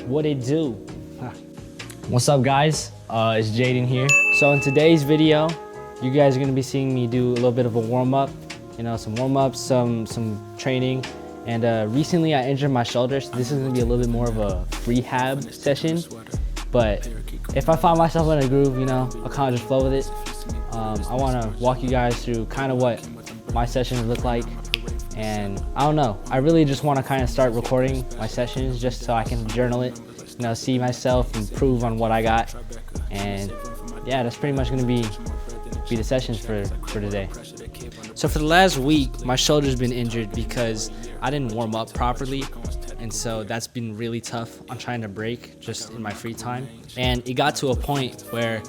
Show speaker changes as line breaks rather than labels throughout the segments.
What it do? What's up, guys? It's Jaden here. So in today's video, you guys are gonna be seeing me do a little bit of a warm-up, some warm-ups, some training. And recently I injured my shoulder, so this is gonna be a little bit more of a rehab session. But if I find myself in a groove, I'll kind of just flow with it. I wanna walk you guys through kind of what my sessions look like. And I don't know, I really just wanna kind of start recording my sessions just so I can journal it, see myself, improve on what I got. And yeah, that's pretty much gonna be the sessions for today. So for the last week, my shoulder's been injured because I didn't warm up properly. And so that's been really tough. I'm trying to break just in my free time. And it got to a point where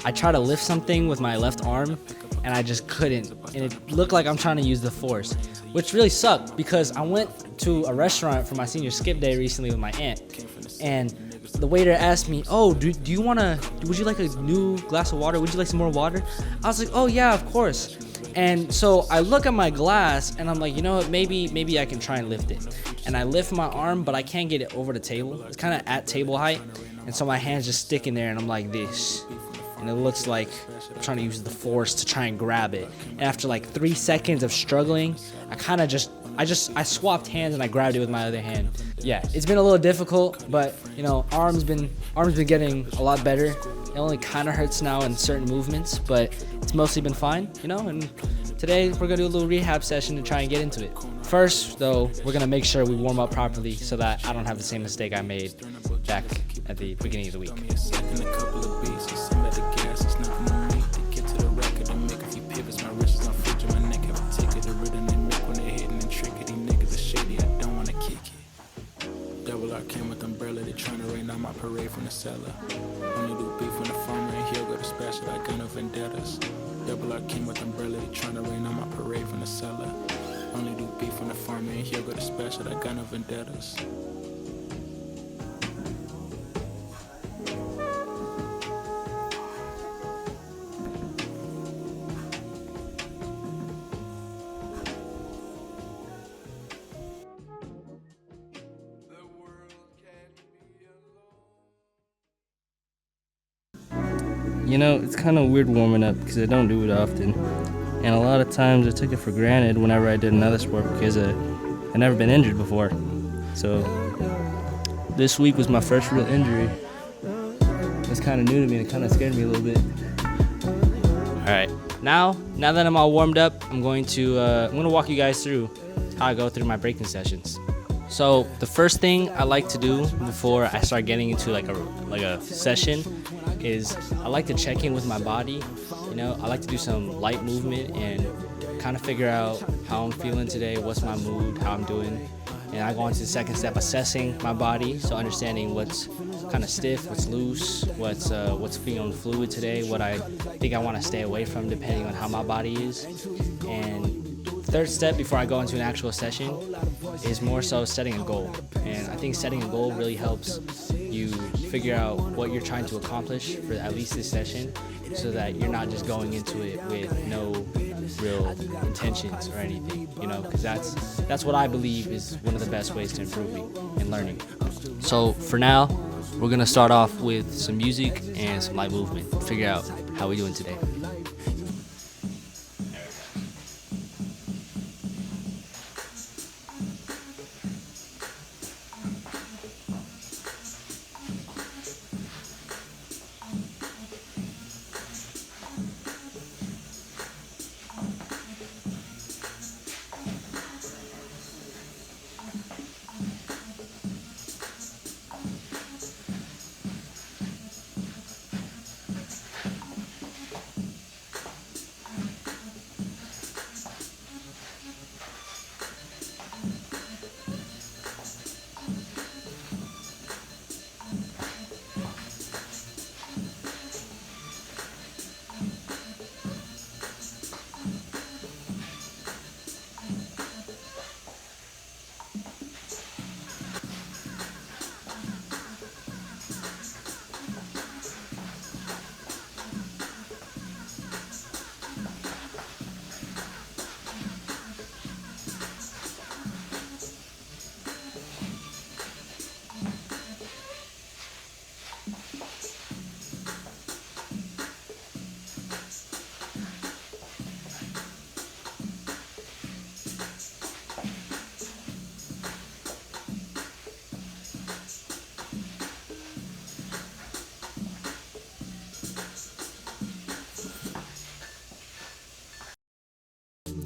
I tried to lift something with my left arm and I just couldn't. And it looked like I'm trying to use the force, which really sucked because I went to a restaurant for my senior skip day recently with my aunt. And the waiter asked me, oh, would you like a new glass of water? Would you like some more water? I was like, oh yeah, of course. And so I look at my glass and I'm like, you know what, maybe I can try and lift it. And I lift my arm, but I can't get it over the table. It's kind of at table height. And so my hand's just sticking there and I'm like this. And it looks like I'm trying to use the force to try and grab it. And after like 3 seconds of struggling, I swapped hands and I grabbed it with my other hand. Yeah, it's been a little difficult, but arm's been getting a lot better. It only kind of hurts now in certain movements, but it's mostly been fine, and today we're gonna do a little rehab session to try and get into it. First though, we're gonna make sure we warm up properly so that I don't have the same mistake I made back at the beginning of the week.
My parade from the cellar. Only do beef when the farmer and he'll go to special. I got no vendettas. Double R came with umbrella, they tryna rain on my parade from the cellar. Only do beef when the farmer and he'll go to special. I got no vendettas.
It's kind of weird warming up because I don't do it often. And a lot of times I took it for granted whenever I did another sport because I'd never been injured before. So this week was my first real injury. It was kind of new to me and it kind of scared me a little bit.
All right, now that I'm all warmed up, I'm going to walk you guys through how I go through my breaking sessions. So the first thing I like to do before I start getting into like a session is I like to check in with my body. I like to do some light movement and kind of figure out how I'm feeling today, what's my mood, how I'm doing. And I go on to the second step, assessing my body, so understanding what's kind of stiff, what's loose, what's feeling fluid today, what I think I want to stay away from depending on how my body is. And third step before I go into an actual session is more so setting a goal. And I think setting a goal really helps you figure out what you're trying to accomplish for at least this session so that you're not just going into it with no real intentions or anything, because that's what I believe is one of the best ways to improving and learning. So for now, we're gonna start off with some music and some light movement, figure out how we're doing today.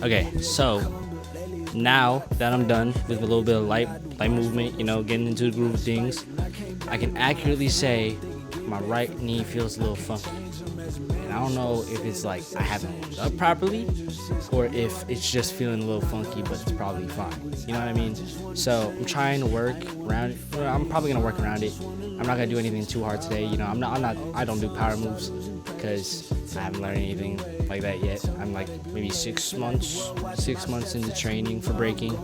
Okay, so now that I'm done with a little bit of light movement, you know, getting into the groove of things, I can accurately say my right knee feels a little funky. And I don't know if it's like I haven't warmed up properly or if it's just feeling a little funky, but it's probably fine. You know what I mean? So I'm trying to work around it. Well, I'm probably gonna work around it. I'm not gonna do anything too hard today. You know, I don't do power moves because I haven't learned anything like that yet. I'm like maybe 6 months into training for breaking.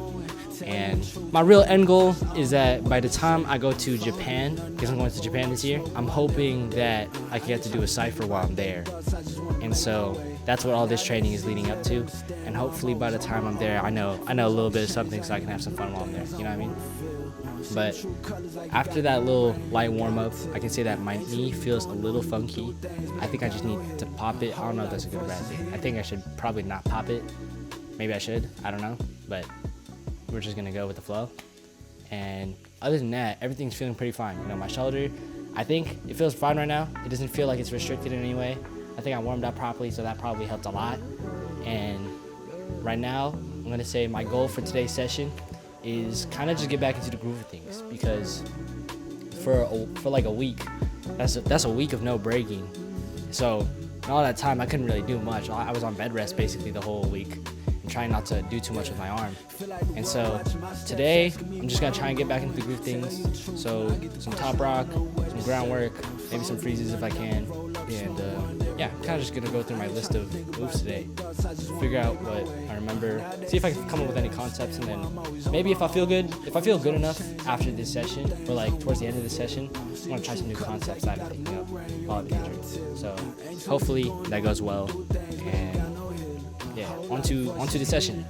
And my real end goal is that by the time I go to Japan, because I'm going to Japan this year, I'm hoping that I can get to do a cypher while I'm there. And so that's what all this training is leading up to. And hopefully by the time I'm there, I know a little bit of something so I can have some fun while I'm there. You know what I mean? But after that little light warm up, I can say that my knee feels a little funky. I think I just need to pop it. I don't know if that's a good or bad thing. I think I should probably not pop it. Maybe I should. I don't know. But we're just gonna go with the flow. And other than that, everything's feeling pretty fine. You know, my shoulder, I think it feels fine right now. It doesn't feel like it's restricted in any way. I think I warmed up properly, so that probably helped a lot. And right now, I'm gonna say my goal for today's session is kind of just get back into the groove of things, because for like a week, that's a week of no breaking. So in all that time, I couldn't really do much. I was on bed rest basically the whole week, and trying not to do too much with my arm. And so today, I'm just gonna try and get back into the groove of things. So some top rock, some groundwork, maybe some freezes if I can. And yeah, I'm kind of just gonna go through my list of moves today, figure out what I remember, see if I can come up with any concepts, and then maybe if I feel good enough after this session, or like towards the end of this session, I'm gonna try some new concepts that I've been thinking of while I've been injured. So hopefully that goes well. And yeah, onto the session.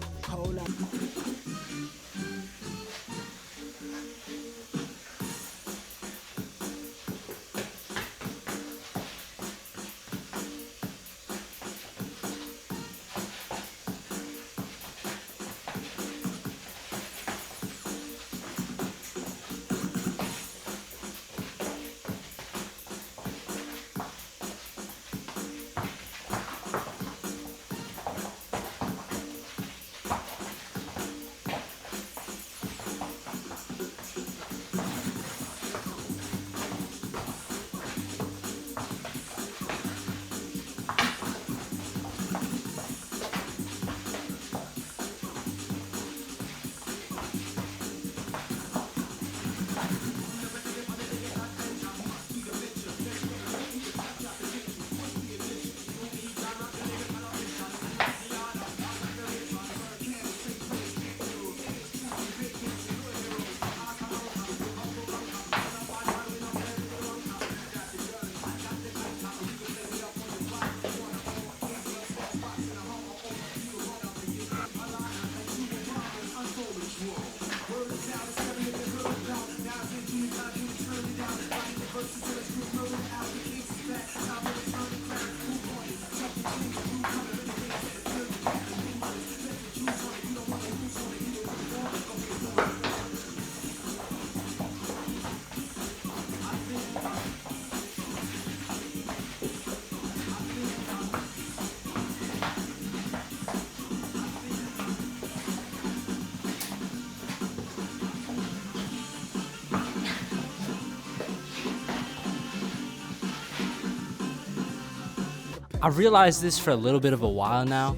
I've realized this for a little bit of a while now,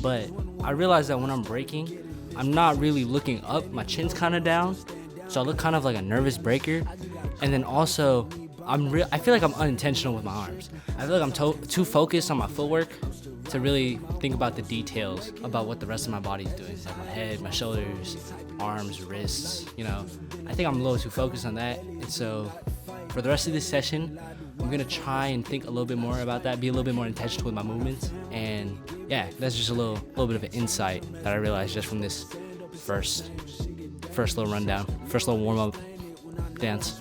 but I realize that when I'm breaking, I'm not really looking up. My chin's kind of down, so I look kind of like a nervous breaker. And then also, I feel like I'm unintentional with my arms. I feel like I'm too focused on my footwork to really think about the details about what the rest of my body is doing, like my head, my shoulders, arms, wrists. You know, I think I'm a little too focused on that. And so, for the rest of this session, I'm gonna try and think a little bit more about that, be a little bit more intentional with my movements. And yeah, that's just a little bit of an insight that I realized just from this first little rundown, first little warm-up dance.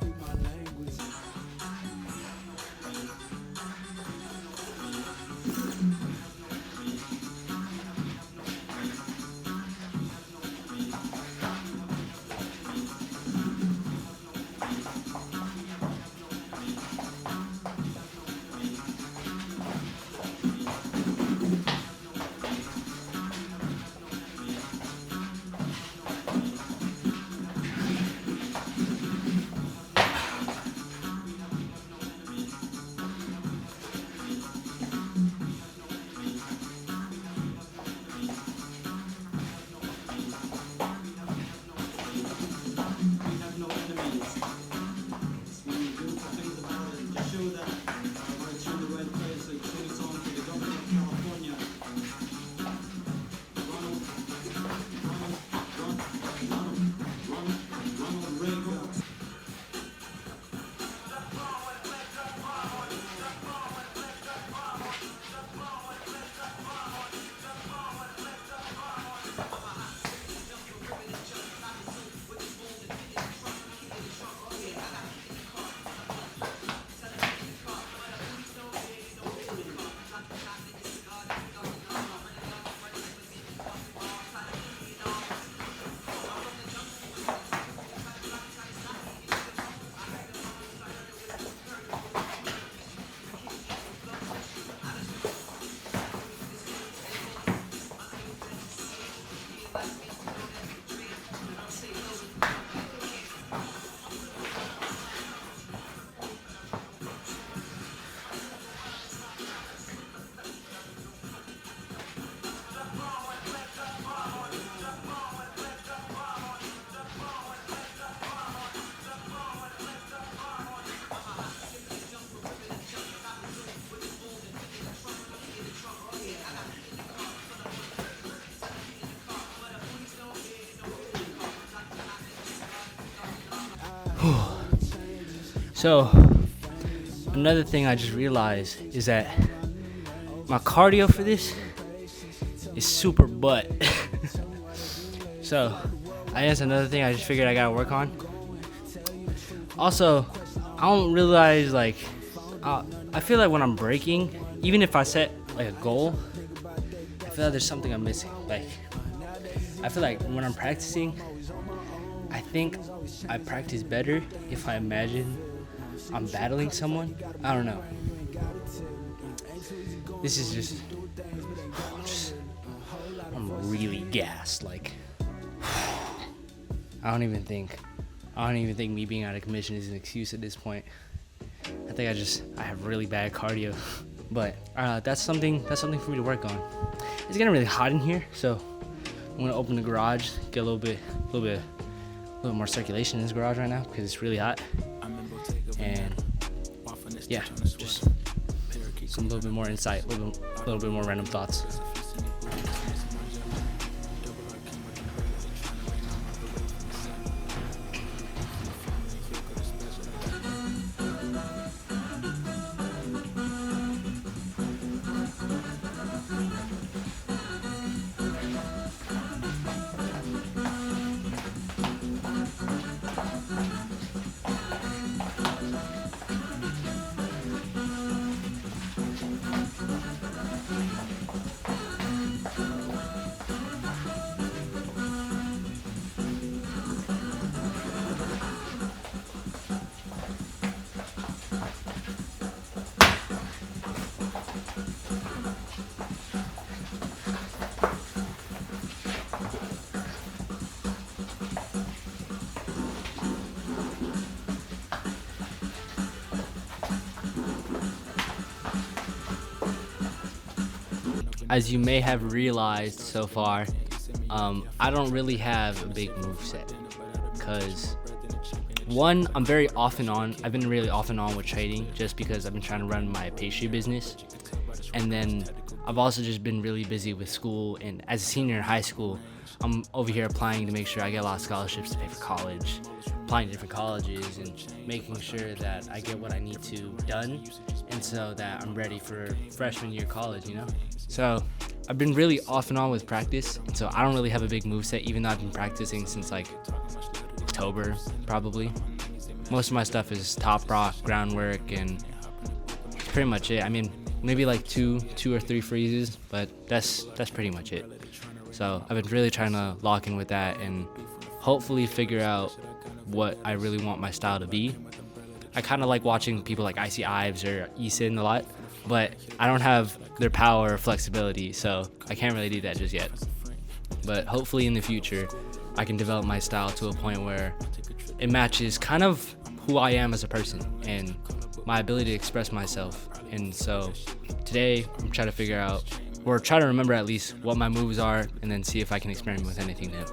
So, another thing I just realized is that my cardio for this is super butt. So, I guess another thing I just figured I gotta work on. Also, I don't realize, like, I feel like when I'm breaking, even if I set like a goal, I feel like there's something I'm missing. Like, I feel like when I'm practicing, I think I practice better if I imagine I'm battling someone. I don't know. This is just, I'm really gassed. Like, I don't even think me being out of commission is an excuse at this point. I think I have really bad cardio, but that's something for me to work on. It's getting really hot in here, so I'm gonna open the garage, get a little bit more circulation in this garage right now because it's really hot. And yeah, just some little bit more insight, a little bit more random thoughts. As you may have realized so far, I don't really have a big move set because one, I'm very off and on. I've been really off and on with trading just because I've been trying to run my pastry business, and then I've also just been really busy with school. And as a senior in high school, I'm over here applying to make sure I get a lot of scholarships to pay for college, applying to different colleges, and making sure that I get what I need to done, and so that I'm ready for freshman year college, you know? So I've been really off and on with practice, and so I don't really have a big moveset, even though I've been practicing since like October, probably. Most of my stuff is top rock, groundwork, and that's pretty much it. I mean, maybe like two or three freezes, but that's pretty much it. So I've been really trying to lock in with that and hopefully figure out what I really want my style to be. I kind of like watching people like Icy Ives or Eason a lot, but I don't have their power or flexibility, so I can't really do that just yet. But hopefully in the future, I can develop my style to a point where it matches kind of who I am as a person and my ability to express myself. And so today I'm trying to figure out, or try to remember at least what my moves are, and then see if I can experiment with anything new.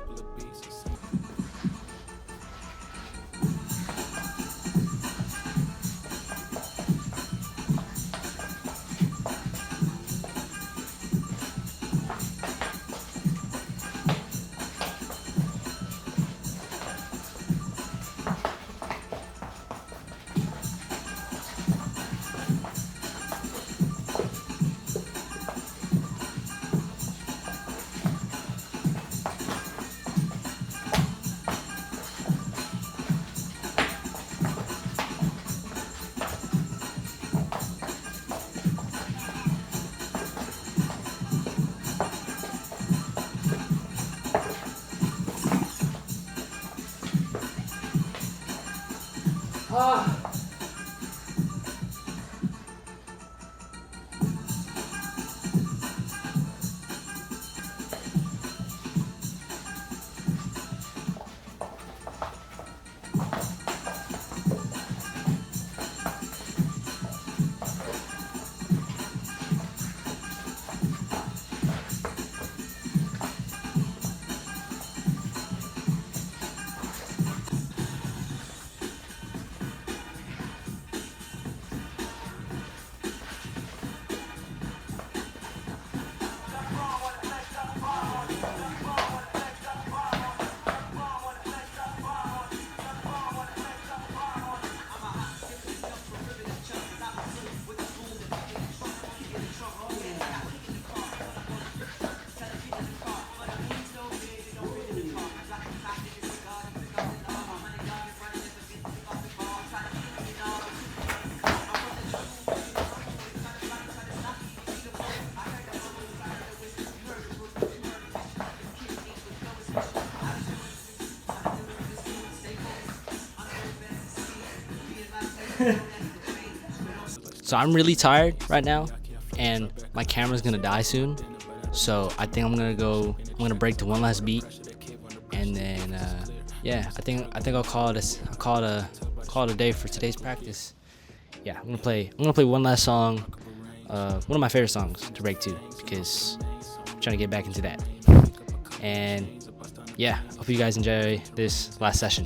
So I'm really tired right now, and my camera's gonna die soon. So I think I'm gonna break to one last beat, and then yeah, I think I'll call it a day for today's practice. Yeah, I'm gonna play one last song, one of my favorite songs to break to, because I'm trying to get back into that. And yeah, hope you guys enjoy this last session.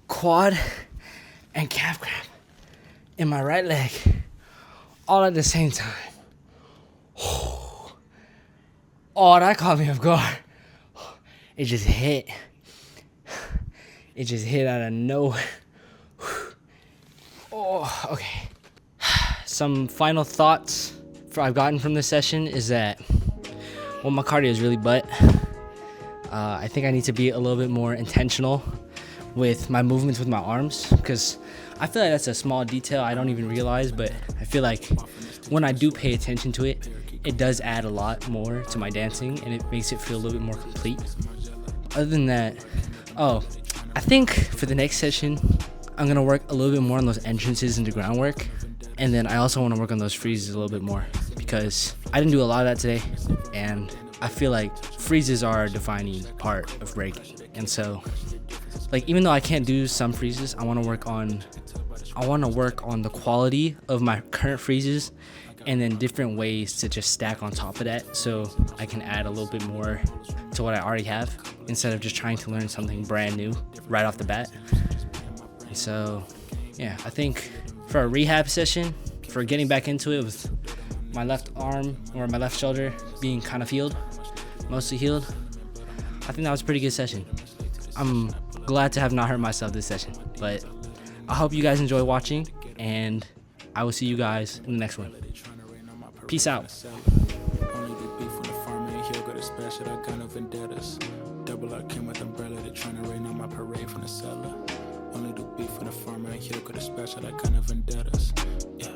Quad and calf cramp in my right leg, all at the same time. Oh, that caught me off guard. It just hit. It just hit out of nowhere. Oh, okay. Some final thoughts I've gotten from this session is that, well, my cardio is really butt. I think I need to be a little bit more intentional with my movements with my arms, because I feel like that's a small detail I don't even realize, but I feel like when I do pay attention to it, it does add a lot more to my dancing, and it makes it feel a little bit more complete. Other than that, I think for the next session, I'm gonna work a little bit more on those entrances into groundwork, and then I also want to work on those freezes a little bit more, because I didn't do a lot of that today, and I feel like freezes are a defining part of breaking. And so, like, even though I can't do some freezes, I want to work on the quality of my current freezes, and then different ways to just stack on top of that, so I can add a little bit more to what I already have, instead of just trying to learn something brand new right off the bat. And so, yeah, I think for a rehab session, for getting back into it with my left arm or my left shoulder being kind of healed, mostly healed, I think that was a pretty good session. I'm glad to have not hurt myself this session, but I hope you guys enjoy watching, and I will see you guys in the next one. Peace out.
Only the beef from the farm and he'll go to special. I got no vendettas. Double up came with umbrella. They trying to rain on my parade from the cellar. Only the beef from the farm and he'll go to special. I got no vendettas. Yeah.